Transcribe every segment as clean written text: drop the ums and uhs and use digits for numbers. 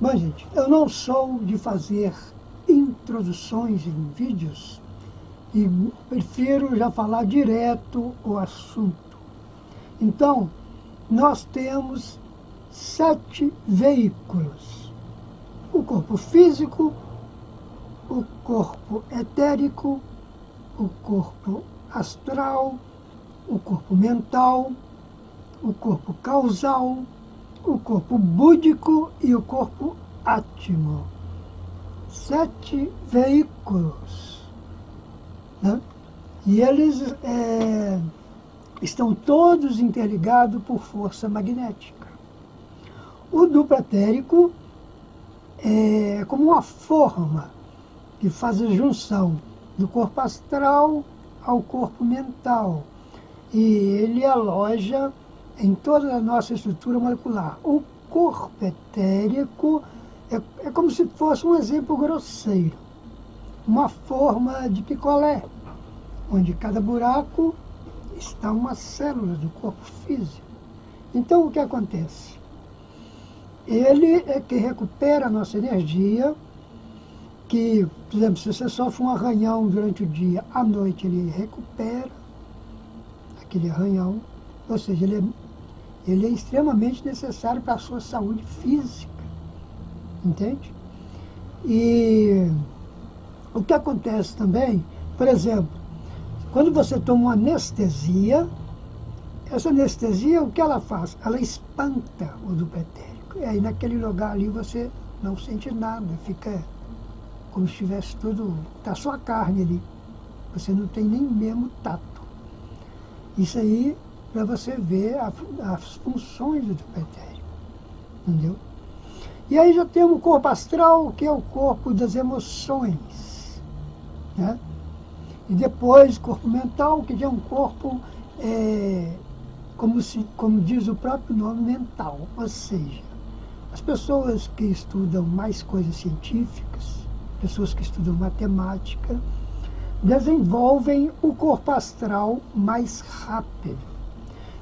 Bom, gente, eu não sou de fazer introduções em vídeos e prefiro já falar direto o assunto. Então, nós temos 7 veículos: o corpo físico, o corpo etérico, o corpo astral, o corpo mental, o corpo causal, o corpo búdico e o corpo átimo. 7 veículos, né? E eles estão todos interligados por força magnética. O duplo etérico é como uma forma que faz a junção do corpo astral ao corpo mental. E ele aloja em toda a nossa estrutura molecular. O corpo etérico é como se fosse um exemplo grosseiro, uma forma de picolé, onde cada buraco está uma célula do corpo físico. Então, o que acontece? Ele é que recupera a nossa energia, que, por exemplo, se você sofre um arranhão durante o dia, à noite ele recupera aquele arranhão, ou seja, ele é extremamente necessário para a sua saúde física, entende? E o que acontece também, por exemplo, quando você toma uma anestesia, essa anestesia, o que ela faz? Ela espanta o duplo etérico. E aí naquele lugar ali você não sente nada, fica como se estivesse tudo, está só a carne ali. Você não tem nem mesmo tato. Isso aí para você ver as funções do duplo etérico, entendeu? E aí já temos o corpo astral, que é o corpo das emoções, né? E depois o corpo mental, que já é um corpo, como diz o próprio nome, mental. Ou seja, as pessoas que estudam mais coisas científicas, pessoas que estudam matemática, desenvolvem o corpo astral mais rápido.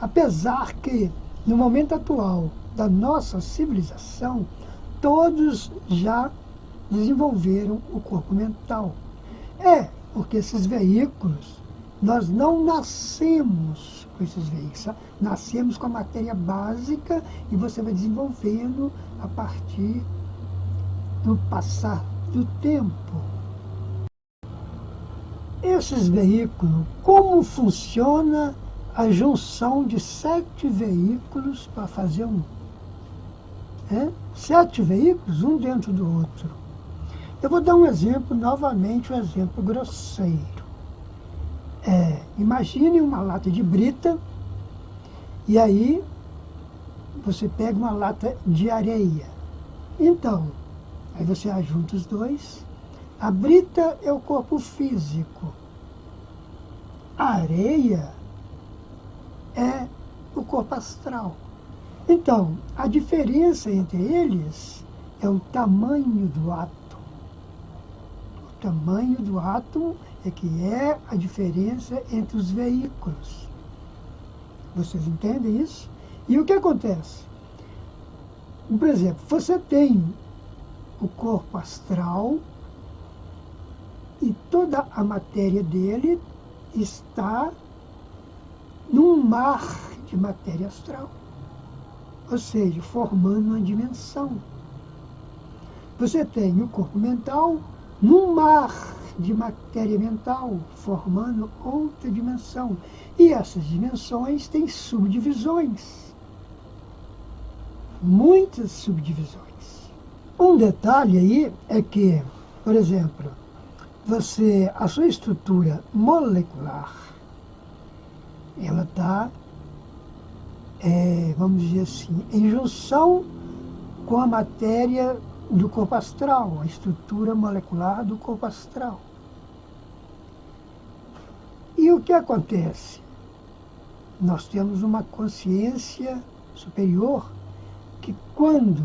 Apesar que, no momento atual da nossa civilização, todos já desenvolveram o corpo mental. Porque esses veículos, nós não nascemos com esses veículos, nascemos com a matéria básica e você vai desenvolvendo a partir do passar do tempo. Esses veículos, como funciona a junção de 7 veículos para fazer um? 7 veículos, um dentro do outro. Eu vou dar um exemplo, novamente um exemplo grosseiro. Imagine uma lata de brita, e aí você pega uma lata de areia. Então, aí você ajunta os dois. A brita é o corpo físico. A areia é o corpo astral. Então, a diferença entre eles é o tamanho do átomo. O tamanho do átomo é que é a diferença entre os veículos. Vocês entendem isso? E o que acontece? Por exemplo, você tem o corpo astral e toda a matéria dele está num mar de matéria astral, ou seja, formando uma dimensão. Você tem o corpo mental num mar de matéria mental, formando outra dimensão. E essas dimensões têm subdivisões, muitas subdivisões. Um detalhe aí é que, por exemplo, a sua estrutura molecular, ela está, vamos dizer assim, em junção com a matéria do corpo astral, a estrutura molecular do corpo astral. E o que acontece? Nós temos uma consciência superior que, quando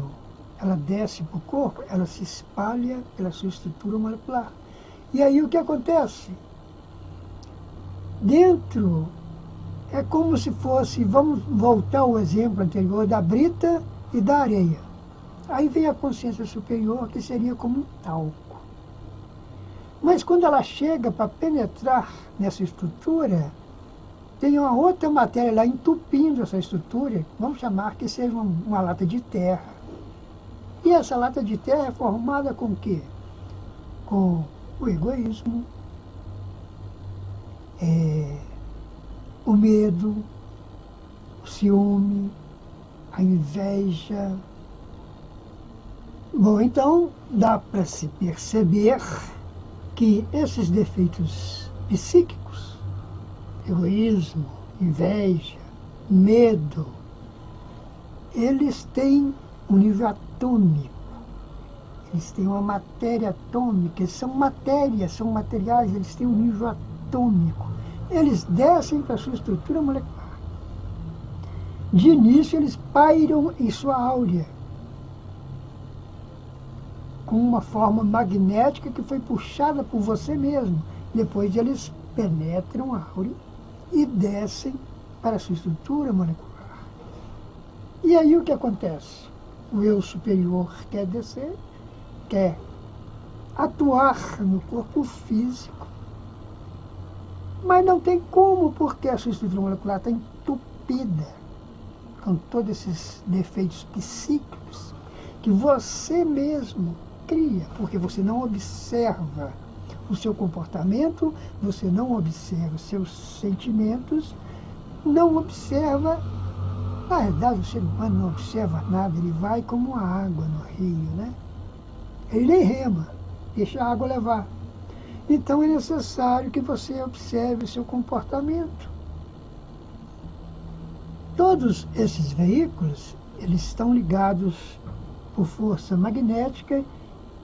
ela desce para o corpo, ela se espalha pela sua estrutura molecular. E aí o que acontece? Dentro, é como se fosse, vamos voltar ao exemplo anterior da brita e da areia. Aí vem a consciência superior, que seria como um talco. Mas quando ela chega para penetrar nessa estrutura, tem uma outra matéria lá entupindo essa estrutura, vamos chamar que seja uma lata de terra. E essa lata de terra é formada com o quê? Com o egoísmo, o medo, o ciúme, a inveja. Bom, então dá para se perceber que esses defeitos psíquicos, egoísmo, inveja, medo, eles têm um nível atômico. Eles têm uma matéria atômica, eles são matérias, são materiais, eles têm um nível atômico. Eles descem para a sua estrutura molecular. De início, eles pairam em sua áurea, com uma forma magnética que foi puxada por você mesmo. Depois eles penetram a áurea e descem para a sua estrutura molecular. E aí o que acontece? O eu superior quer descer, quer atuar no corpo físico, mas não tem como, porque a sua estrutura molecular está entupida com todos esses defeitos psíquicos que você mesmo cria, porque você não observa o seu comportamento, você não observa os seus sentimentos, não observa. Na verdade, o ser humano não observa nada, ele vai como a água no rio, né? Ele nem rema, deixa a água levar. Então é necessário que você observe o seu comportamento. Todos esses veículos, eles estão ligados por força magnética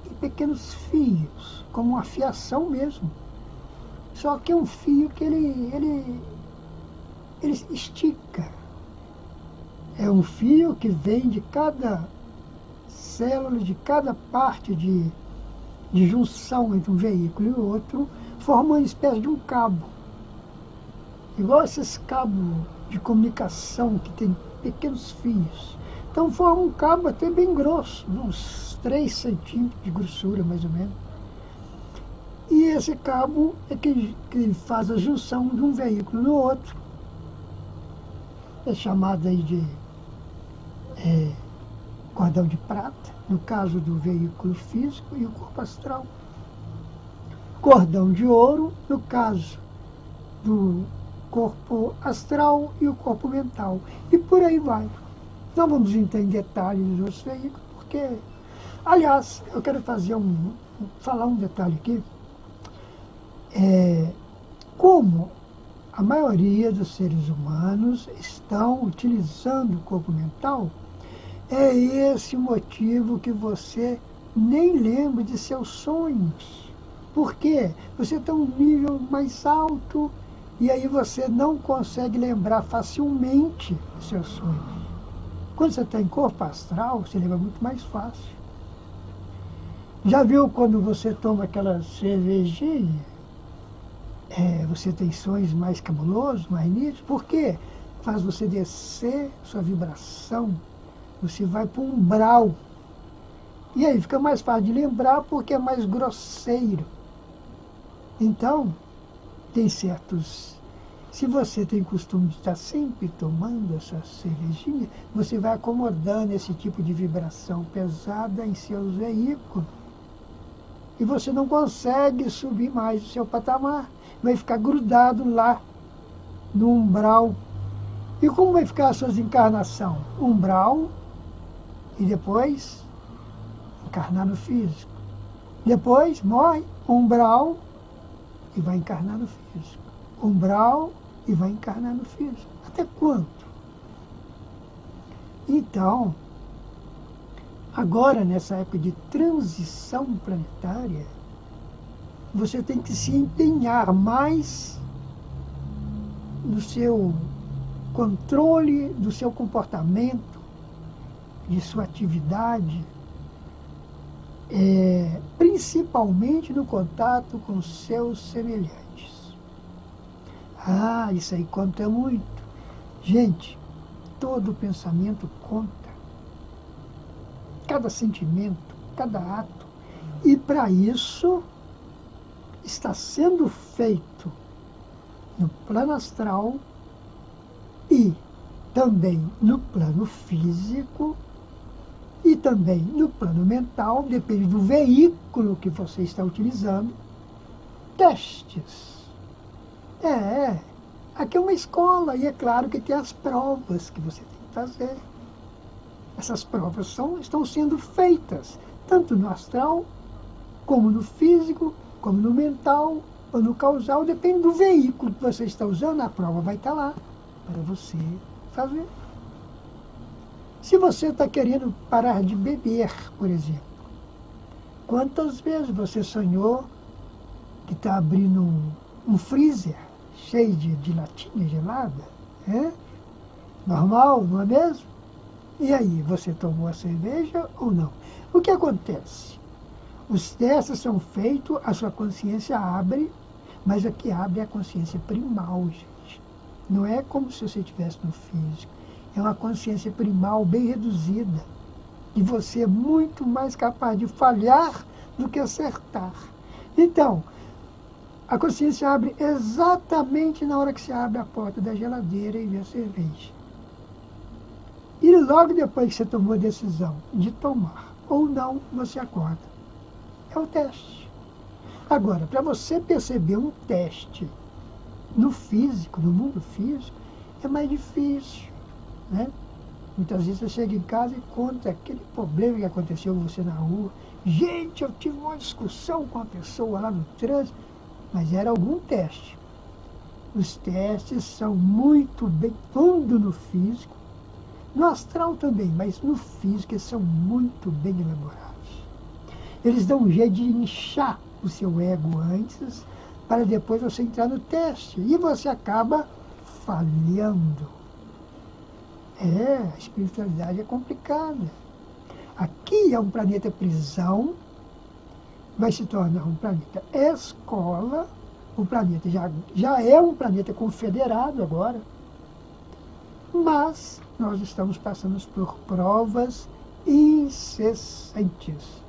e pequenos fios, como uma fiação mesmo. Só que é um fio que ele estica. É um fio que vem de cada célula, de cada parte de junção entre um veículo e o outro, formando uma espécie de um cabo. Igual esses cabos de comunicação que tem pequenos fios. Então forma um cabo até bem grosso, uns 3 centímetros de grossura, mais ou menos. E esse cabo é que faz a junção de um veículo no outro. É chamado aí de cordão de prata, no caso do veículo físico e o corpo astral. Cordão de ouro, no caso do corpo astral e o corpo mental. E por aí vai. Não vamos entrar em detalhes dos outros veículos, porque... Aliás, eu quero falar um detalhe aqui. Como a maioria dos seres humanos estão utilizando o corpo mental, é esse o motivo que você nem lembra de seus sonhos. Por quê? Você está um nível mais alto e aí você não consegue lembrar facilmente dos seus sonhos. Quando você está em corpo astral, você lembra muito mais fácil. Já viu quando você toma aquela cervejinha? Você tem sonhos mais cabulosos, mais nítidos? Por quê? Faz você descer sua vibração. Você vai para um umbral. E aí fica mais fácil de lembrar porque é mais grosseiro. Então, tem certos... Se você tem costume de estar sempre tomando essa cervejinha, você vai acomodando esse tipo de vibração pesada em seus veículos. E você não consegue subir mais o seu patamar. Vai ficar grudado lá no umbral. E como vai ficar a sua encarnação? Umbral e depois encarnar no físico. Depois morre, umbral e vai encarnar no físico. Umbral e vai encarnar no físico. Até quanto? Então, agora nessa época de transição planetária, você tem que se empenhar mais no seu controle do seu comportamento, de sua atividade, principalmente no contato com seus semelhantes. Ah, isso aí conta muito. Gente, todo pensamento conta. cada sentimento, cada ato. E para isso está sendo feito no plano astral e também no plano físico e também no plano mental, depende do veículo que você está utilizando, testes. Aqui é uma escola e é claro que tem as provas que você tem que fazer. Essas provas estão sendo feitas, tanto no astral, como no físico, como no mental, ou no causal, depende do veículo que você está usando, a prova vai estar lá para você fazer. Se você está querendo parar de beber, por exemplo, quantas vezes você sonhou que está abrindo um freezer cheio de latinha gelada? Normal, não é mesmo? E aí, você tomou a cerveja ou não? O que acontece? Os testes são feitos, a sua consciência abre, mas a que abre é a consciência primal, gente. Não é como se você estivesse no físico. É uma consciência primal bem reduzida. E você é muito mais capaz de falhar do que acertar. Então, a consciência abre exatamente na hora que se abre a porta da geladeira e vê a cerveja. E logo depois que você tomou a decisão de tomar ou não, você acorda. É o teste. Agora, para você perceber um teste no físico, no mundo físico, é mais difícil, né? Muitas vezes você chega em casa e conta aquele problema que aconteceu com você na rua. Gente, eu tive uma discussão com uma pessoa lá no trânsito, mas era algum teste. Os testes são muito bem, tudo no físico, no astral também, mas no físico eles são muito bem elaborados. Eles dão um jeito de inchar o seu ego antes, para depois você entrar no teste. E você acaba falhando. A espiritualidade é complicada. Aqui é um planeta prisão, vai se tornar um planeta escola. O planeta já é um planeta confederado agora, mas nós estamos passando por provas incessantes.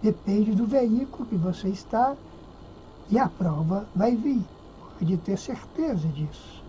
Depende do veículo que você está, e a prova vai vir, pode ter certeza disso.